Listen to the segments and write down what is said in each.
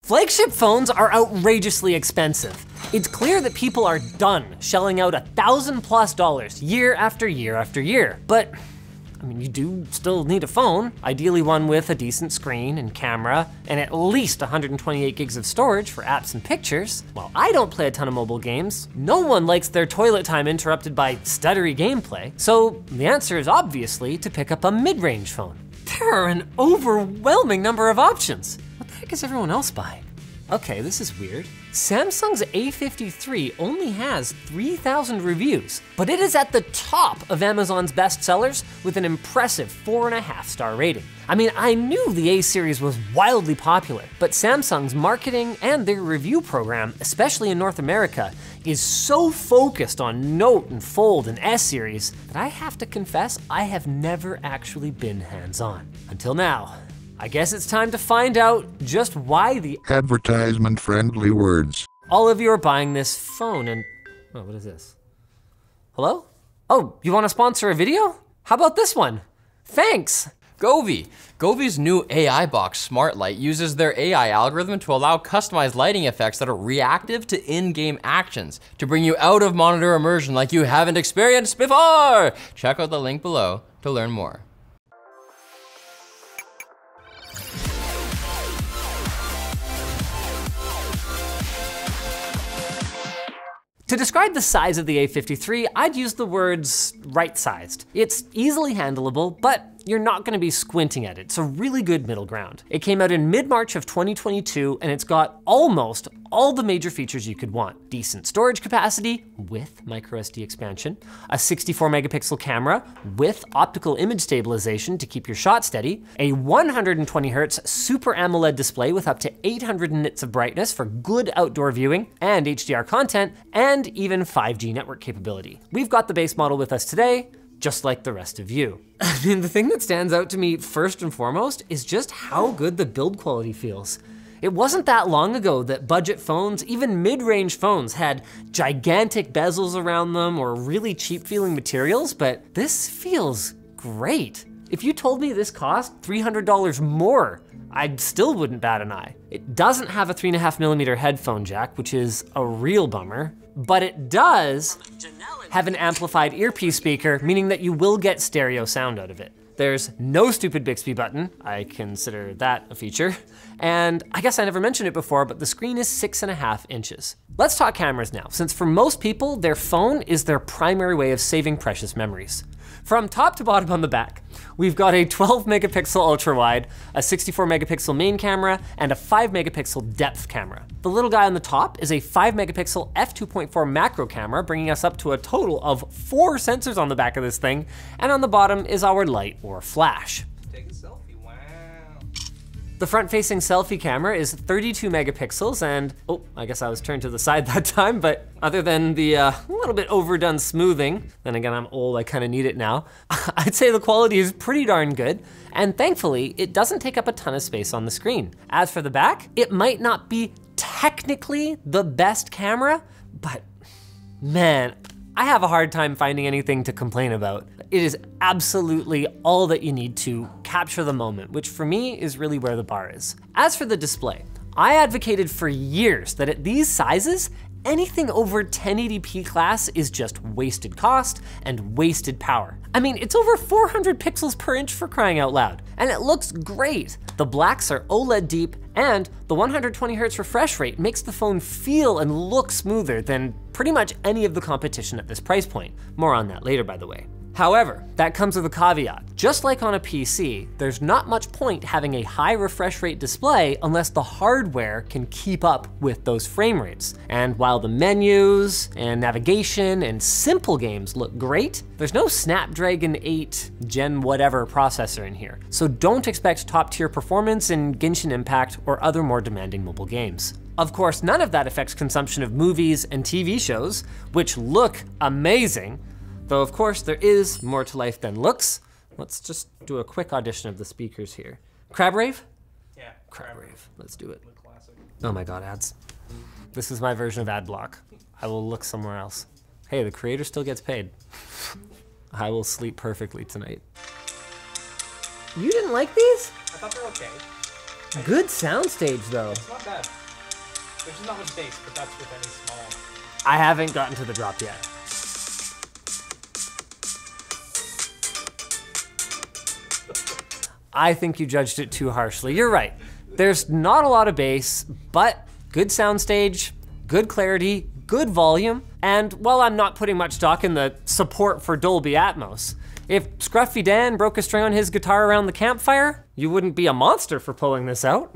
Flagship phones are outrageously expensive. It's clear that people are done shelling out $1,000+ year after year after year. But, I mean, you do still need a phone, ideally one with a decent screen and camera, and at least 128 gigs of storage for apps and pictures. While I don't play a ton of mobile games, no one likes their toilet time interrupted by stuttery gameplay. So the answer is obviously to pick up a mid-range phone. There are an overwhelming number of options. What the heck is everyone else buying? Okay, this is weird. Samsung's A53 only has 3,000 reviews, but it is at the top of Amazon's bestsellers with an impressive 4.5-star rating. I mean, I knew the A series was wildly popular, but Samsung's marketing and their review program, especially in North America, is so focused on Note and Fold and S series that I have to confess I have never actually been hands-on. Until now. I guess it's time to find out just why the advertisement-friendly words. All of you are buying this phone and, oh, what is this? Hello? Oh, you want to sponsor a video? How about this one? Thanks. Govee. Govee's new AI box smart light uses their AI algorithm to allow customized lighting effects that are reactive to in-game actions to bring you out of monitor immersion like you haven't experienced before. Check out the link below to learn more. To describe the size of the A53, I'd use the words right-sized. It's easily handleable, but you're not gonna be squinting at it. It's a really good middle ground. It came out in mid-March of 2022, and it's got almost all the major features you could want. Decent storage capacity with microSD expansion, a 64 megapixel camera with optical image stabilization to keep your shot steady, a 120 Hz Super AMOLED display with up to 800 nits of brightness for good outdoor viewing and HDR content, and even 5G network capability. We've got the base model with us today, just like the rest of you. I mean, the thing that stands out to me first and foremost is just how good the build quality feels. It wasn't that long ago that budget phones, even mid-range phones, had gigantic bezels around them or really cheap feeling materials, but this feels great. If you told me this cost $300 more, I still wouldn't bat an eye. It doesn't have a 3.5mm headphone jack, which is a real bummer, but it does have an amplified earpiece speaker, meaning that you will get stereo sound out of it. There's no stupid Bixby button. I consider that a feature. And I guess I never mentioned it before, but the screen is 6.5 inches. Let's talk cameras now, since for most people, their phone is their primary way of saving precious memories. From top to bottom on the back, we've got a 12 megapixel ultra wide, a 64 megapixel main camera, and a 5 megapixel depth camera. The little guy on the top is a 5 megapixel f2.4 macro camera, bringing us up to a total of 4 sensors on the back of this thing, and on the bottom is our light or flash. Take a selfie, wow. The front-facing selfie camera is 32 megapixels and, oh, I guess I was turned to the side that time, but other than the little bit overdone smoothing, then again, I'm old, I kinda need it now, I'd say the quality is pretty darn good, and thankfully, it doesn't take up a ton of space on the screen. As for the back, it might not be technically the best camera, but man, I have a hard time finding anything to complain about. It is absolutely all that you need to capture the moment, which for me is really where the bar is. As for the display, I advocated for years that at these sizes, anything over 1080p class is just wasted cost and wasted power. I mean, it's over 400 pixels per inch for crying out loud, and it looks great. The blacks are OLED deep, and the 120 Hz refresh rate makes the phone feel and look smoother than pretty much any of the competition at this price point. More on that later, by the way. However, that comes with a caveat. Just like on a PC, there's not much point having a high refresh rate display unless the hardware can keep up with those frame rates. And while the menus and navigation and simple games look great, there's no Snapdragon 8 Gen whatever processor in here. So don't expect top tier performance in Genshin Impact or other more demanding mobile games. Of course, none of that affects consumption of movies and TV shows, which look amazing. Though of course there is more to life than looks. Let's just do a quick audition of the speakers here. Crab Rave? Yeah. Crab Rave, let's do it. The classic. Oh my God, ads. This is my version of ad block. I will look somewhere else. Hey, the creator still gets paid. I will sleep perfectly tonight. You didn't like these? I thought they were okay. Good soundstage though. It's not bad. There's just not much bass, but that's with any small. I haven't gotten to the drop yet. I think you judged it too harshly. You're right. There's not a lot of bass, but good soundstage, good clarity, good volume, and while I'm not putting much stock in the support for Dolby Atmos, if Scruffy Dan broke a string on his guitar around the campfire, you wouldn't be a monster for pulling this out.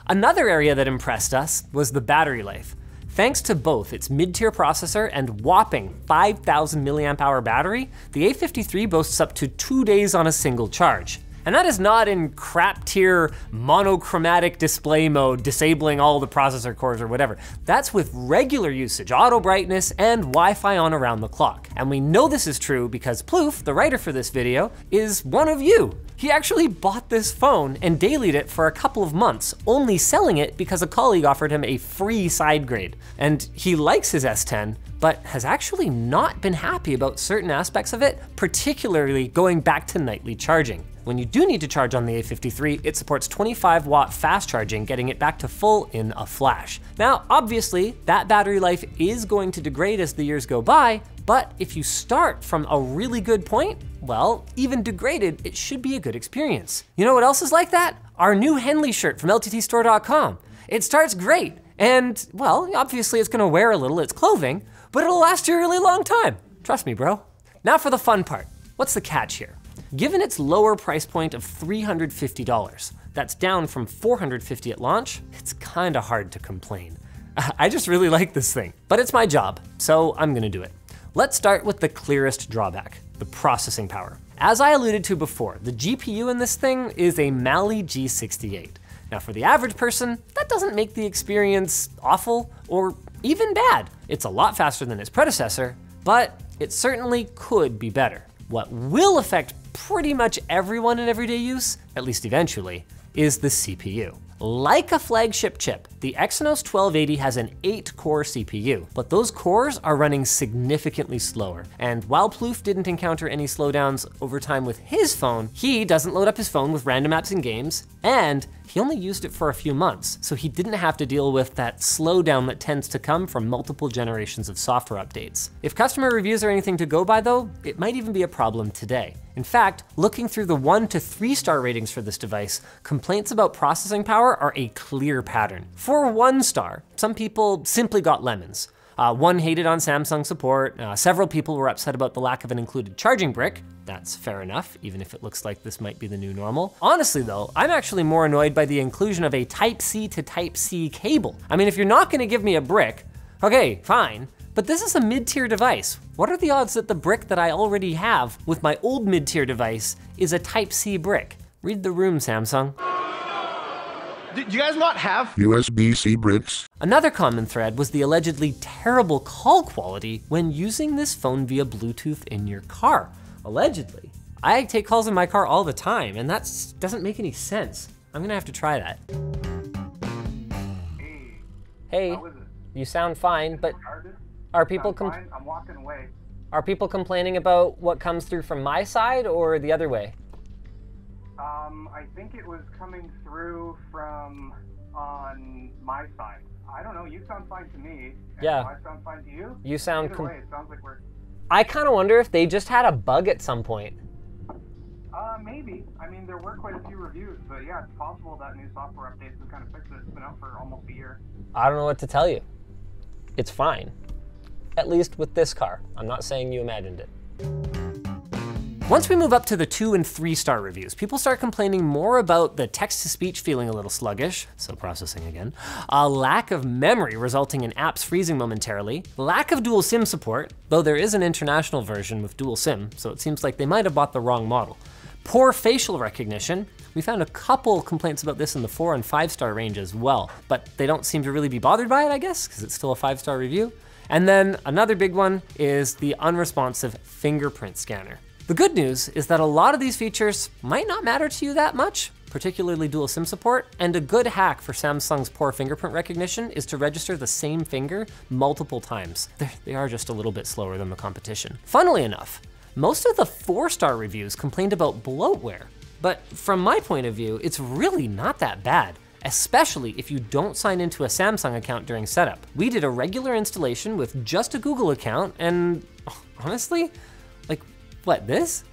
Another area that impressed us was the battery life. Thanks to both its mid-tier processor and whopping 5,000 milliamp hour battery, the A53 boasts up to 2 days on a single charge. And that is not in crap tier monochromatic display mode, disabling all the processor cores or whatever. That's with regular usage, auto brightness, and Wi-Fi on around the clock. And we know this is true because Plouf, the writer for this video, is one of you. He actually bought this phone and dailied it for a couple of months, only selling it because a colleague offered him a free side grade. And he likes his S10, but has actually not been happy about certain aspects of it, particularly going back to nightly charging. When you do need to charge on the A53, it supports 25-watt fast charging, getting it back to full in a flash. Now, obviously, that battery life is going to degrade as the years go by, but if you start from a really good point, well, even degraded, it should be a good experience. You know what else is like that? Our new Henley shirt from LTTstore.com. It starts great, and, well, obviously it's gonna wear a little, it's clothing, but it'll last you a really long time. Trust me, bro. Now for the fun part. What's the catch here? Given its lower price point of $350, that's down from $450 at launch, it's kinda hard to complain. I just really like this thing, but it's my job, so I'm gonna do it. Let's start with the clearest drawback, the processing power. As I alluded to before, the GPU in this thing is a Mali G68. Now for the average person, that doesn't make the experience awful or even bad. It's a lot faster than its predecessor, but it certainly could be better. What will affect pretty much everyone in everyday use, at least eventually, is the CPU. Like a flagship chip, the Exynos 1280 has an 8-core CPU, but those cores are running significantly slower. And while Plouf didn't encounter any slowdowns over time with his phone, he doesn't load up his phone with random apps and games, and he only used it for a few months, so he didn't have to deal with that slowdown that tends to come from multiple generations of software updates. If customer reviews are anything to go by though, it might even be a problem today. In fact, looking through the 1 to 3 star ratings for this device, complaints about processing power are a clear pattern. For 1 star, some people simply got lemons. One hated on Samsung support, several people were upset about the lack of an included charging brick. That's fair enough, even if it looks like this might be the new normal. Honestly though, I'm actually more annoyed by the inclusion of a Type-C to Type-C cable. I mean, if you're not gonna give me a brick, okay, fine, but this is a mid-tier device. What are the odds that the brick that I already have with my old mid-tier device is a Type-C brick? Read the room, Samsung. Do you guys not have USB-C bricks? Another common thread was the allegedly terrible call quality when using this phone via Bluetooth in your car. Allegedly. I take calls in my car all the time, and that doesn't make any sense. I'm gonna have to try that. Hey, you sound fine, but are people I'm walking away. Are people complaining about what comes through from my side or the other way? I think it was coming through from on my side. I don't know, you sound fine to me. Yeah. Do I sound fine to you? You sound Either way, it sounds like we're... I kind of wonder if they just had a bug at some point. Maybe. I mean, there were quite a few reviews, but yeah, it's possible that new software updates have kind of fixed it. It's been out for almost a year. I don't know what to tell you. It's fine. At least with this car. I'm not saying you imagined it. Once we move up to the 2 and 3 star reviews, people start complaining more about the text-to-speech feeling a little sluggish, so processing again, a lack of memory resulting in apps freezing momentarily, lack of dual SIM support, though there is an international version with dual SIM, so it seems like they might have bought the wrong model. Poor facial recognition. We found a couple complaints about this in the 4 and 5 star range as well, but they don't seem to really be bothered by it, I guess, because it's still a 5-star review. And then another big one is the unresponsive fingerprint scanner. The good news is that a lot of these features might not matter to you that much, particularly dual SIM support, and a good hack for Samsung's poor fingerprint recognition is to register the same finger multiple times. They are just a little bit slower than the competition. Funnily enough, most of the 4-star reviews complained about bloatware. But from my point of view, it's really not that bad, especially if you don't sign into a Samsung account during setup. We did a regular installation with just a Google account, and honestly, like, what, this?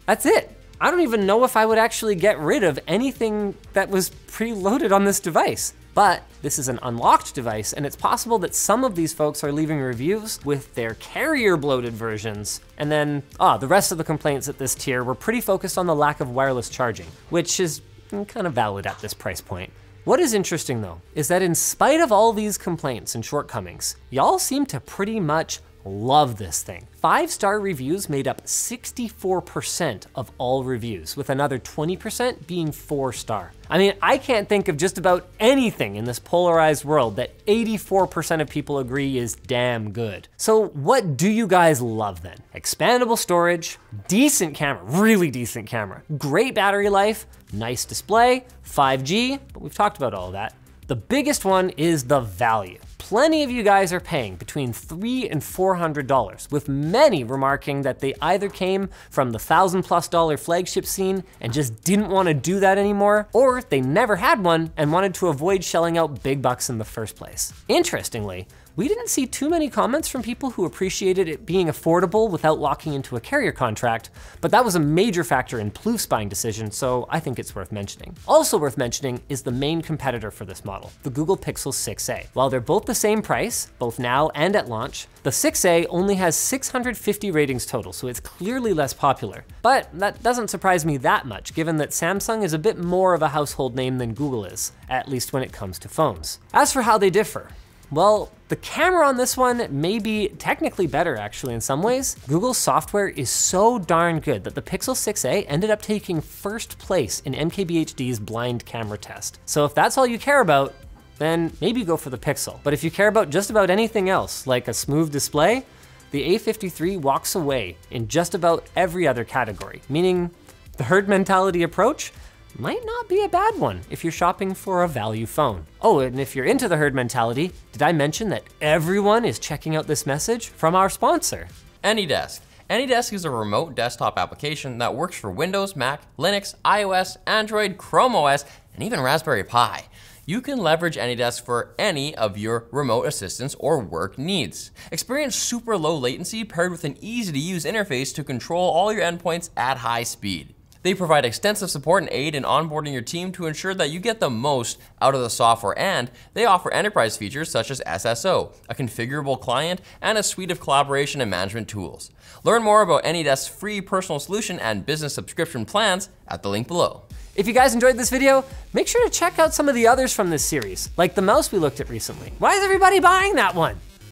That's it. I don't even know if I would actually get rid of anything that was preloaded on this device. But this is an unlocked device, and it's possible that some of these folks are leaving reviews with their carrier bloated versions. And then, the rest of the complaints at this tier were pretty focused on the lack of wireless charging, which is kind of valid at this price point. What is interesting though, is that in spite of all these complaints and shortcomings, y'all seem to pretty much love this thing. 5-star reviews made up 64% of all reviews, with another 20% being 4-star. I mean, I can't think of just about anything in this polarized world that 84% of people agree is damn good. So what do you guys love then? Expandable storage, decent camera, really decent camera, great battery life, nice display, 5G, but we've talked about all of that. The biggest one is the value. Plenty of you guys are paying between $300 and $400, with many remarking that they either came from the $1,000+ flagship scene and just didn't want to do that anymore, or they never had one and wanted to avoid shelling out big bucks in the first place. Interestingly, we didn't see too many comments from people who appreciated it being affordable without locking into a carrier contract, but that was a major factor in Plouffe's buying decision, so I think it's worth mentioning. Also worth mentioning is the main competitor for this model, the Google Pixel 6a. While they're both the same price, both now and at launch, the 6a only has 650 ratings total, so it's clearly less popular. But that doesn't surprise me that much, given that Samsung is a bit more of a household name than Google is, at least when it comes to phones. As for how they differ, well, the camera on this one may be technically better actually in some ways. Google's software is so darn good that the Pixel 6a ended up taking first place in MKBHD's blind camera test. So if that's all you care about, then maybe go for the Pixel. But if you care about just about anything else, like a smooth display, the A53 walks away in just about every other category, meaning the herd mentality approach might not be a bad one if you're shopping for a value phone. Oh, and if you're into the herd mentality, did I mention that everyone is checking out this message from our sponsor? AnyDesk. AnyDesk is a remote desktop application that works for Windows, Mac, Linux, iOS, Android, Chrome OS, and even Raspberry Pi. You can leverage AnyDesk for any of your remote assistance or work needs. Experience super low latency paired with an easy-to-use interface to control all your endpoints at high speed. They provide extensive support and aid in onboarding your team to ensure that you get the most out of the software, and they offer enterprise features such as SSO, a configurable client, and a suite of collaboration and management tools. Learn more about AnyDesk's free personal solution and business subscription plans at the link below. If you guys enjoyed this video, make sure to check out some of the others from this series, like the mouse we looked at recently. Why is everybody buying that one?